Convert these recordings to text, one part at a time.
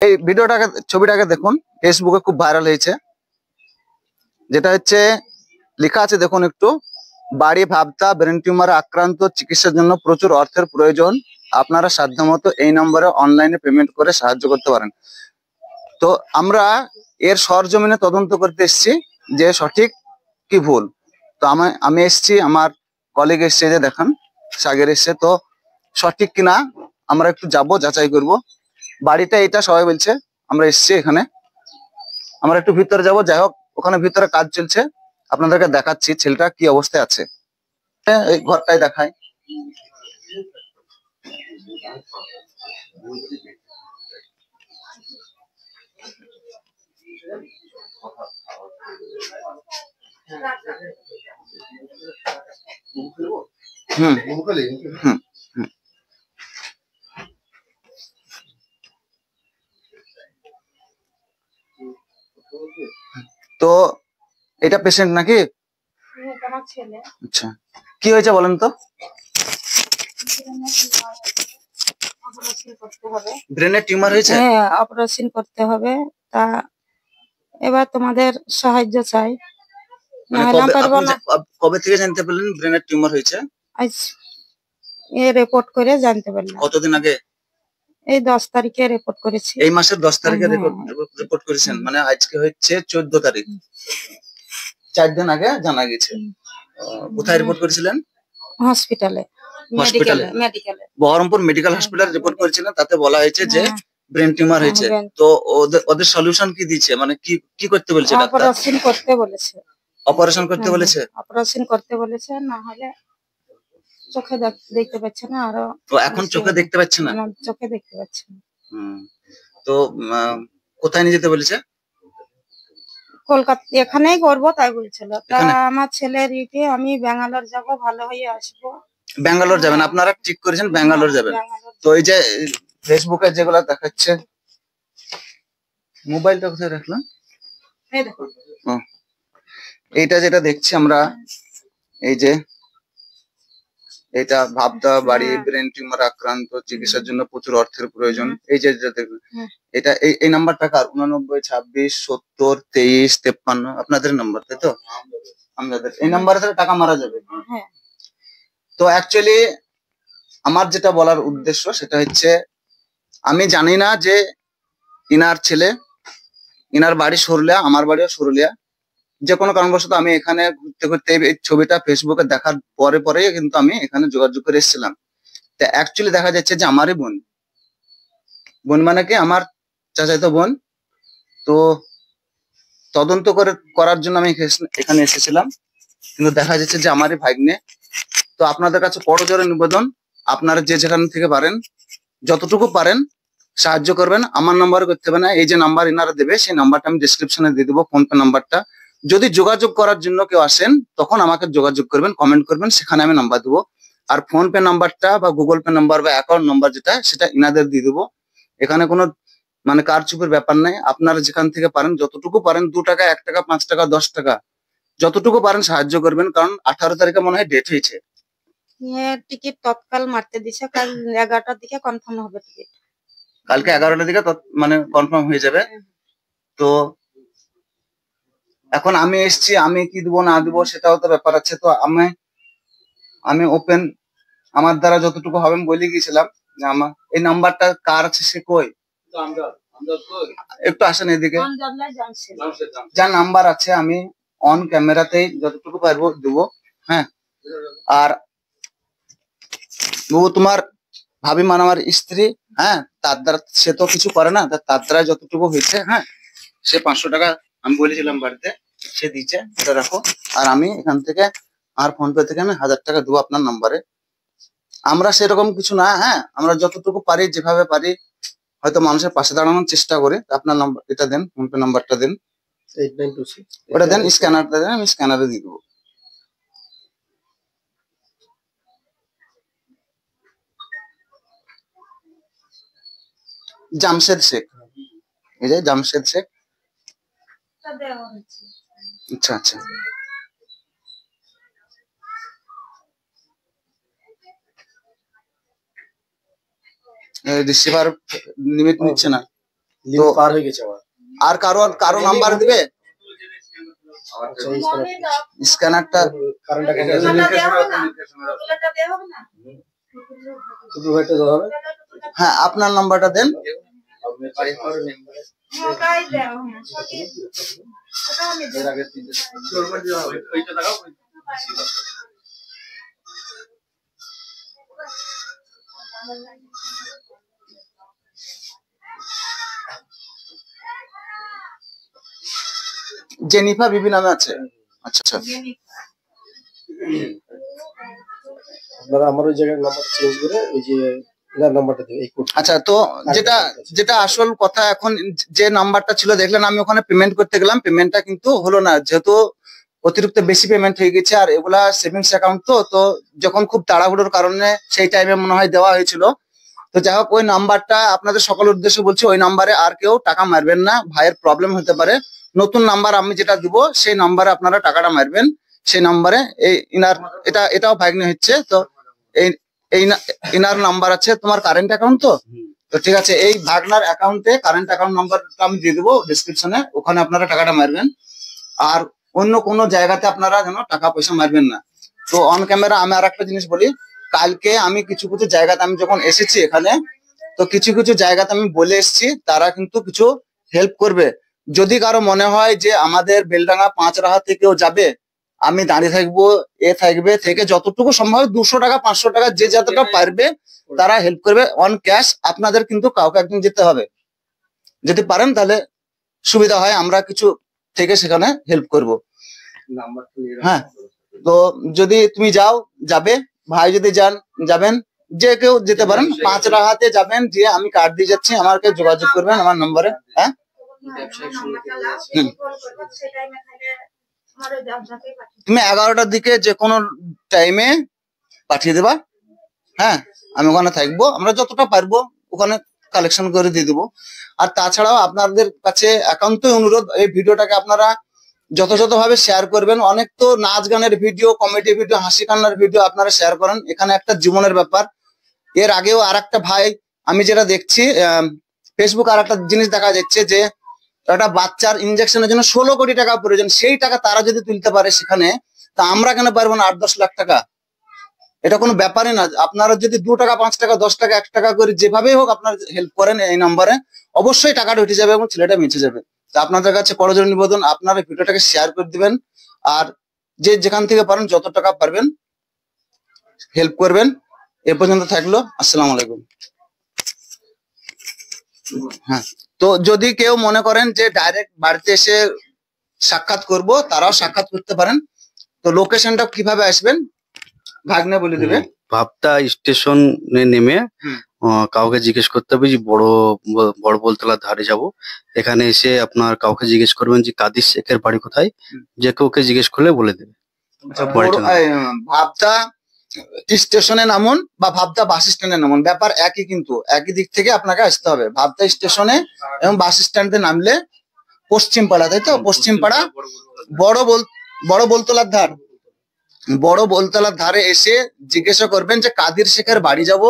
এই ভিডিওটাকে ছবিটাকে দেখুন, ফেসবুকে খুব ভাইরাল হয়েছে। যেটা হচ্ছে লেখা আছে দেখুন একটু, বাড়ি ভাবতা ব্রেন টিউমারে আক্রান্ত, চিকিৎসার জন্য প্রচুর অর্থের প্রয়োজন, আপনারা সাধ্যমতো এই নম্বরে অনলাইনে পেমেন্ট করে সাহায্য করতে পারেন। তো আমরা এর সরজমিনে তদন্ত করতে এসেছি যে সঠিক কি ভুল। তো আমি এসেছি, আমার কলিগ এসছে, যে দেখান সাগের এসছে, তো সঠিক কিনা আমরা একটু যাব, যাচাই করব। বাড়িটা এটা সবাই বলছে, আমরা এসছি এখানে, আমরা একটু ভিতরে যাব। যাই হোক, ওখানে ভিতরে কাজ চলছে, আপনাদেরকে দেখাচ্ছি ছেলেটা কি অবস্থায় আছে। এই ঘরটাই দেখায়। হুম হুম হুম। তো এটা পেশেন্ট নাকি? আচ্ছা, কি হয়েছে বলেন তো? ব্রেনের টিউমার হয়েছে? হ্যাঁ, অপারেশন করতে হবে। তা এবার তোমাদের সাহায্য চাই। কবে থেকে জানতে পারলেন ব্রেনের টিউমার হয়েছে? আজ রিপোর্ট করে জানতে পারলাম। কতদিন আগে? এই 10 তারিখে রিপোর্ট করেছি। এই মাসের 10 তারিখে রিপোর্ট করেছেন, মানে আজকে হচ্ছে 14 তারিখ, 4 দিন আগে জানা গেছে। কোথায় রিপোর্ট করেছিলেন? হসপিটালে, বহরমপুর মেডিকেল হসপিটাল রিপোর্ট করেছিলেন। তাতে বলা হয়েছে যে ব্রেন টিউমার হয়েছে। তো ওদের সলিউশন কি দিচ্ছে, মানে কি করতে বলেছে ডাক্তার? অপারেশন করতে বলেছে। অপারেশন করতে বলেছে? অপারেশন করতে বলেছে, না হলে চোখে দেখতে পাচ্ছে না। আরো তো এখন চোখে দেখতে পাচ্ছে না? চোখে দেখতে পাচ্ছে না। তো কোথায় নিয়ে যেতে বলেছে? কলকাতা, এখানেই করবো তাই বলছিল। তা আমার ছেলের ইকে আমি ব্যাঙ্গালোর যাব, ভালো হয়ে আসবো। ব্যাঙ্গালোর যাবেন? আপনারা ঠিক করেছেন ব্যাঙ্গালোর যাবেন? তো এই যে ফেসবুকে যেগুলা দেখাচ্ছে, মোবাইলটা কোথায় রাখলাম? এইটা যেটা দেখছি আমরা, এই যে এটা ভাবদা বাড়ি ব্রেন টিউমার আক্রান্ত, চিকিৎসার জন্য প্রচুর অর্থের প্রয়োজন। এই যে এটা এই নাম্বারটা কার? 89 26 70 23 53 আপনাদের নাম্বার, তাই তো? আমাদের এই নাম্বারে তাহলে টাকা মারা যাবে। তো অ্যাকচুয়ালি আমার যেটা বলার উদ্দেশ্য সেটা হচ্ছে, আমি জানি না যে ইনার ছেলে, ইনার বাড়ি সরুলিয়া, আমার বাড়িও সরুলিয়া। যে কোনো কারণবশত আমি এখানে ঘুরতে ঘুরতে এই ছবিটা ফেসবুকে দেখার পরে পরে কিন্তু আমি এখানে যোগাযোগ করে এসেছিলাম। তা অ্যাকচুয়ালি দেখা যাচ্ছে যে আমারই বোন, বোন মানে কি আমার চাচাতো বোন। তো তদন্ত করার জন্য আমি এখানে এসেছিলাম, কিন্তু দেখা যাচ্ছে যে আমারই ভাগ্নে। তো আপনাদের কাছে করজোড়ে নিবেদন, আপনারা যে যেখান থেকে পারেন, যতটুকু পারেন সাহায্য করবেন। আমার নাম্বারে করতে হবে না, এই যে নাম্বার ইনারা দেবে সেই নাম্বারটা আমি ডিসক্রিপশনে দিয়ে দেবো, ফোন পে নাম্বারটা। যদি যোগাযোগ করার জন্য কেউ আসেন তখন আমাকে যোগাযোগ করবেন, কমেন্ট করবেন, সেখানে আমি নাম্বার দেবো। আর ফোন পে নাম্বারটা বা গুগল পে নাম্বার বা অ্যাকাউন্ট নাম্বার যেটা, সেটা ইনাদের দিয়ে দেবো। এখানে কোনো মানে কারচুপির ব্যাপার নাই। আপনারা যেখান থেকে পারেন, যতটুকু পারেন, 2 টাকা 1 টাকা 5 টাকা 10 টাকা যতটুকু পারেন সাহায্য করবেন। কারণ 18 তারিখে মনে হয় ডেট হয়েছে। টিকিট তৎকাল মারতে দিছে, কাল 11টার দিকে কনফার্ম হবে টিকিট। কালকে 11টার দিকে মানে কনফার্ম হয়ে যাবে। তো এখন আমি এসছি, আমি কি দিব না দিব সেটাও তো ব্যাপার আছে। তো আমি ওপেন, আমার দ্বারা যতটুকু হবে আমি বলে গিয়েছিলাম যে আমার এই নাম্বারটা কার আছে, সে কই একটু আসেন এদিকে। যার নাম্বার আছে আমি অন ক্যামেরাতেই যতটুকু পারবো দেবো। হ্যাঁ, আর ও তোমার ভাবি মানে আমার স্ত্রী। হ্যাঁ, তার দ্বারা, সে তো কিছু করে না, তার দ্বারা যতটুকু হয়েছে, হ্যাঁ, সে 500 টাকা আমি বলেছিলাম বাড়িতে, সে দিচ্ছে, এটা রাখো। আর আমি এখান থেকে আর ফোন পে থেকে আমি 1000 টাকা দেবো আপনার নাম্বারে। আমরা সেরকম কিছু না, হ্যাঁ, আমরা যতটুকু পারি যেভাবে পারি হয়তো মানুষের পাশে দাঁড়ানোর চেষ্টা করি। আপনার নাম্বার এটা দেন, ফোন পে নাম্বারটা দেন, 8926 ওটা দেন, স্ক্যানারটা দেন, আমি স্ক্যানারে দিয়ে দেবো। জামশেদ শেখ, এই যে জামশেদ শেখ। আচ্ছা আচ্ছা, রিসিভার লিমিট নিচ্ছে না। লিমিট পার হয়ে গেছে আমার। আর কারো নাম্বার দিবে স্ক্যানারটা? কারেন্টটা কেটে আছে। শুধু হয়তো দেওয়া হবে। হ্যাঁ, আপনার নাম্বারটা দেন। জেনিফা বিবি নামে আছে। আচ্ছা আচ্ছা, আপনারা আমার ওই জায়গায় নাম্বারটা চেঞ্জ করে ওই যে এনার নাম্বারটা দেবে এই কোড। আচ্ছা, তো যেটা আসল কথা, এখন যে নাম্বারটা ছিল দেখলেন, আমি ওখানে পেমেন্ট করতে গেলাম, পেমেন্টটা কিন্তু হলো না, যেহেতু অতিরিক্ত বেশি পেমেন্ট হয়ে গেছে। আর এগুলা সেভিংস অ্যাকাউন্ট, তো যখন খুব তাড়াহুড়োর কারণে সেই টাইমে মনে হয় দেওয়া হয়েছিল। তো যাই হোক, ওই নাম্বারটা আপনাদের সকলের উদ্দেশ্যে বলছি, ওই নাম্বারে আর কেউ টাকা মারবেন না, ভাইয়ের প্রবলেম হতে পারে। নতুন নাম্বার আমি যেটা দিব সেই নাম্বারে আপনারা টাকাটা মারবেন। সেই নাম্বারে এটাও ভাগ্নে হচ্ছে, তো ইনার নাম্বার আছে। তোমার কারেন্ট অ্যাকাউন্ট তো ঠিক আছে, এই ভাগনার অ্যাকাউন্টে কারেন্ট অ্যাকাউন্ট নাম্বারটা আমি দিয়ে দেবো ডিসক্রিপশনে, ওখানে আপনারা টাকাটা মারবেন। আর অন্য কোনো জায়গাতে আপনারা যেন টাকা পয়সা মারবেন না। তো অন ক্যামেরা আমি আর একটা জিনিস বলি, কালকে আমি কিছু জায়গাতে আমি যখন এসেছি এখানে, তো কিছু জায়গাতে আমি বলে এসেছি, তারা কিন্তু কিছু হেল্প করবে। যদি কারো মনে হয় যে আমাদের বেলডাঙ্গা পাঁচরাহা থেকেও যাবে, আমি দাঁড়িয়ে থাকবো, থাকবে থেকে যতটুকু সম্ভব 200 টাকা 500 টাকা যে যতটা পারবে তারা হেল্প করবে অন ক্যাশ। আপনাদের কিন্তু কাউকে একদিন যেতে হবে, যদি পারেন তাহলে সুবিধা হয়, আমরা কিছু থেকে সেখানে হেল্প করব। হ্যাঁ, তো যদি তুমি যাবে, ভাই যদি যাবেন, যে কেউ যেতে পারেন, পাঁচরাহাতে যাবেন, যে আমি কার্ড দিয়ে যাচ্ছি, আমাকে যোগাযোগ করবেন আমার নম্বরে। হ্যাঁ, তুমি 11টার দিকে যে কোনো টাইমে পাঠিয়ে দেবা। হ্যাঁ, আমি ওখানে থাকবো, আমরা যতটা পারবো ওখানে কালেকশন করে দিয়ে দেবো। আর তাছাড়াও আপনাদের কাছে একান্তই অনুরোধ, এই ভিডিওটাকে আপনারা যথাযথভাবে শেয়ার করবেন। অনেক তো নাচ গানের ভিডিও, কমেডি ভিডিও, হাসি কান্নার ভিডিও আপনারা শেয়ার করেন, এখানে একটা জীবনের ব্যাপার। এর আগেও আর একটা ভাই, আমি যেটা দেখছি ফেসবুক, আর একটা জিনিস দেখা যাচ্ছে যে একটা বাচ্চার ইনজেকশনের জন্য 16 কোটি টাকা প্রয়োজন, সেই টাকা তারা যদি তুলতে পারে সেখানে, তা আমরা কেন পারবো না 8-10 লাখ টাকা? এটা কোনো ব্যাপারই না। আপনারা যদি 2 টাকা 5 টাকা 10 টাকা 1 টাকা করে যেভাবেই হোক আপনারা হেল্প করেন এই নম্বরে, অবশ্যই টাকাটা উঠে যাবে এবং ছেলেটা বেঁচে যাবে। তো আপনাদের কাছে করজোড়ে নিবেদন, আপনারা ভিডিওটাকে শেয়ার করে দিবেন, আর যে যেখান থেকে পারেন যত টাকা পারবেন হেল্প করবেন। এ পর্যন্ত থাকলো, আসসালামু আলাইকুম। হ্যাঁ, তো যদি কেউ মনে করেন যে ডাইরেক্ট বাড়িতে এসে সাক্ষাৎ করব, তারাও সাক্ষাৎ করতে পারেন। তো লোকেশনটা কিভাবে আসবেন ভাগ্নে বলে দেবে। ভাবতা স্টেশনে নেমে কাউকে জিজ্ঞেস করতে হবে যে বড় বলতলার ধারে যাব, এখানে এসে আপনার কাউকে জিজ্ঞেস করবেন যে কাদির শেখের বাড়ি কোথায়, যে কাউকে জিজ্ঞেস করলে বলে দেবে। ভাবতা স্টেশনে নামুন বা ভাবতা বাস স্ট্যান্ডে নামুন, ব্যাপার একই, কিন্তু একই দিক থেকে আপনাকে আসতে হবে। ভাবতা স্টেশনে এবং বাস স্ট্যান্ডে নামলে পশ্চিম পাড়া, তাই তো, পশ্চিম পাড়া বড় বলতলার ধারে এসে জিজ্ঞাসা করবেন যে কাদির শেখের বাড়ি যাব।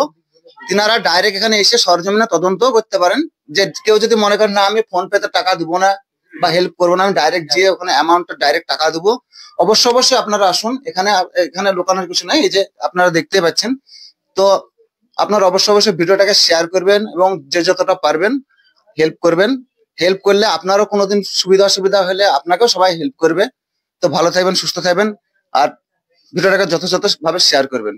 তিনারা ডাইরেক্ট এখানে এসে সরজমিনে তদন্ত করতে পারেন। যে কেউ যদি মনে করেন না আমি ফোন পেতে টাকা দিব না বা হেল্প করবো না, আমি ডাইরেক্ট গিয়ে ওখানে অ্যামাউন্টটা ডাইরেক্ট টাকা দেবো, অবশ্যই আপনারা আসুন। এখানে লোকানোর কিছু নাই, এই যে আপনারা দেখতে পাচ্ছেন। তো আপনারা অবশ্যই ভিডিওটাকে শেয়ার করবেন এবং যে যতটা পারবেন হেল্প করবেন। হেল্প করলে আপনারও কোনোদিন সুবিধা হলে আপনাকেও সবাই হেল্প করবে। তো ভালো থাকবেন, সুস্থ থাকবেন, আর ভিডিওটাকে যথাযথভাবে শেয়ার করবেন।